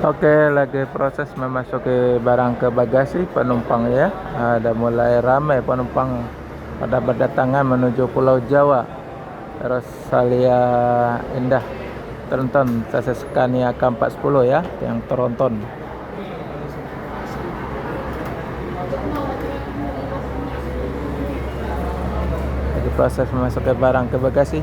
Oke, lagi proses memasuki barang ke bagasi penumpang ya. Ada mulai ramai penumpang pada berdatangan menuju Pulau Jawa. Terus Salia Indah Tronton stasiun Scania K410 ya, yang Tronton. Lagi proses memasuki barang ke bagasi.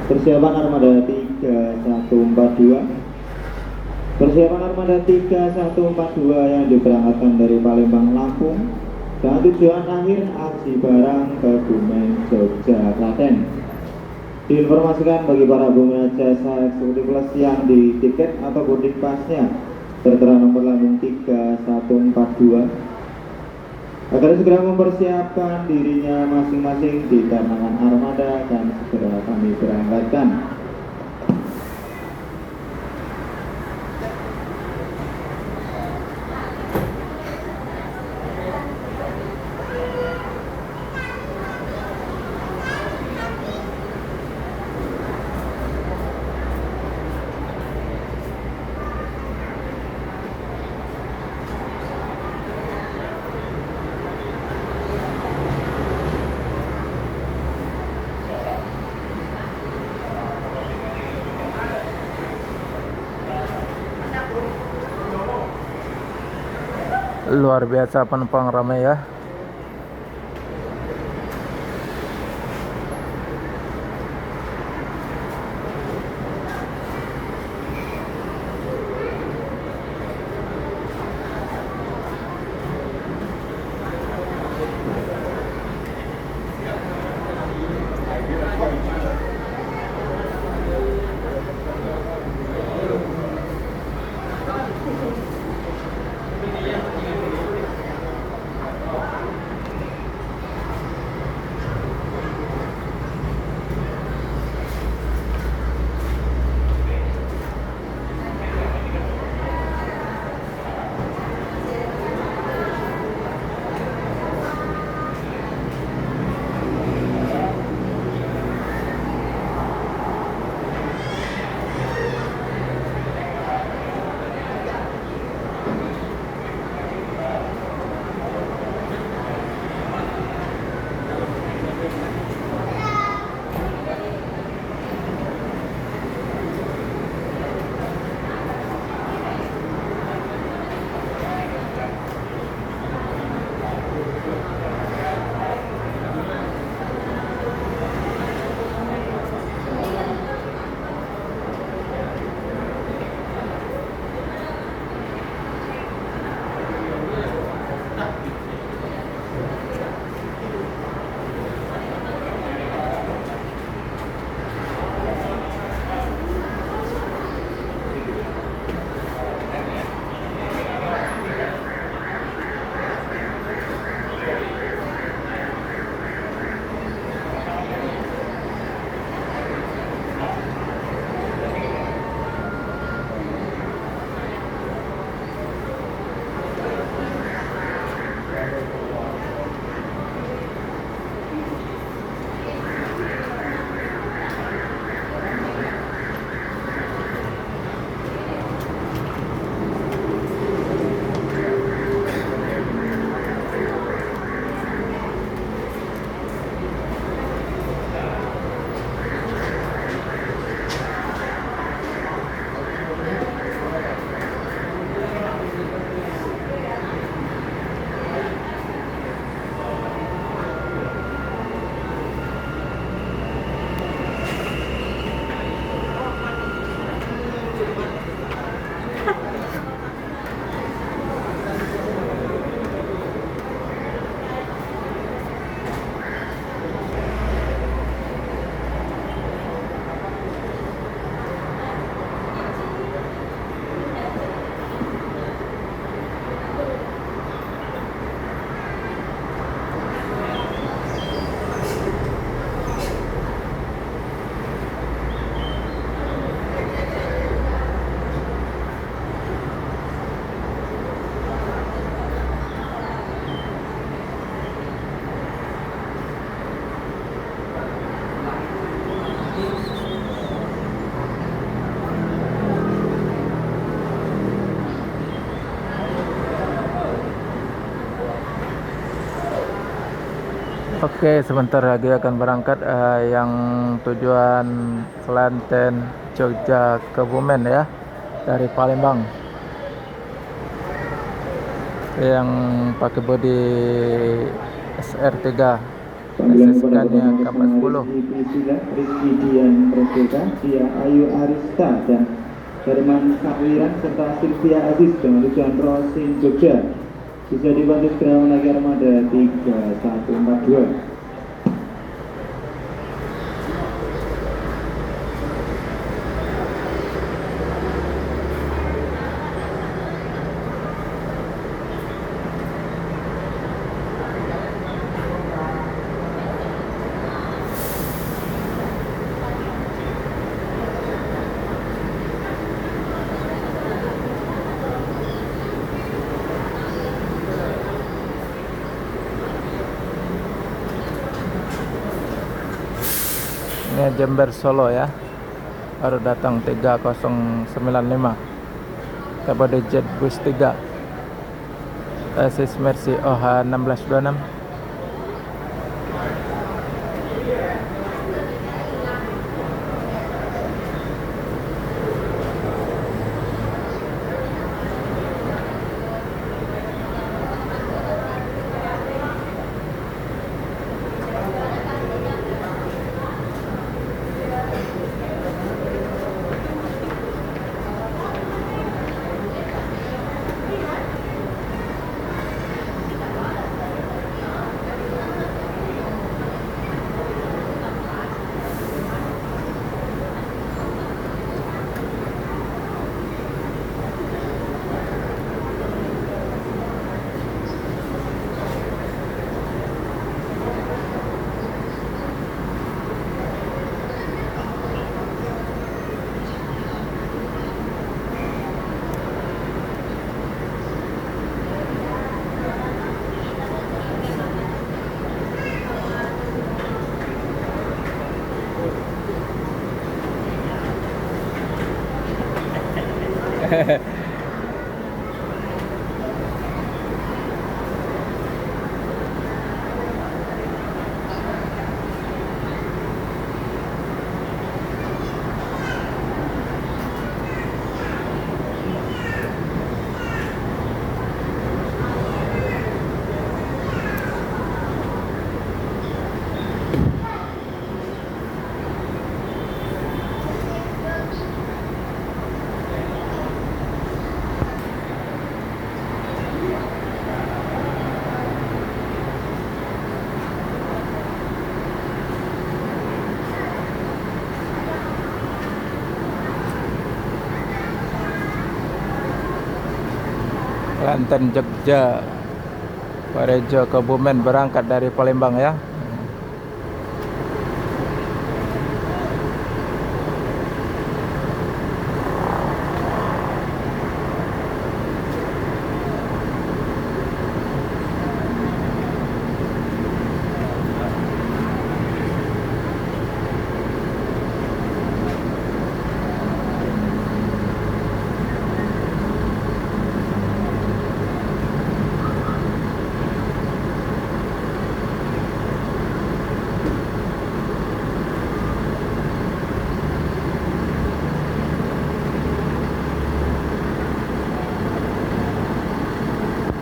Persiapan armada 3142. Persiapan armada 3142 yang diberangkatkan dari Palembang, Lampung dan tujuan akhir aksi barang ke Bumen, Jogja, Klaten. Diinformasikan bagi para pengguna jasa eksekutif kelas yang di tiket atau boarding passnya tertera nomor lambung 3142 agar segera mempersiapkan dirinya masing-masing di karangan armada dan segera kami berangkatkan. Luar biasa penumpang ramai ya. Oke, sebentar lagi akan berangkat yang tujuan Klaten, Jogja, Kebumen ya, dari Palembang. Yang pakai bodi SR3, Panggilan SSK kepada nya penumpang bersama K40. Rizky Priscila, Rizky Dian Prasetya, Dia Ayu Arista, dan Herman Sawiran serta Sylvia Aziz dengan tujuan Rosin Jogja. Bisa dibantu segera menaiki armada 3142. Ini Jember Solo ya, baru datang 3095, Kabade Jet Bus 3, Asis Mercy OH 1626. Klaten, Jogja, Parejo, Kebumen berangkat dari Palembang ya.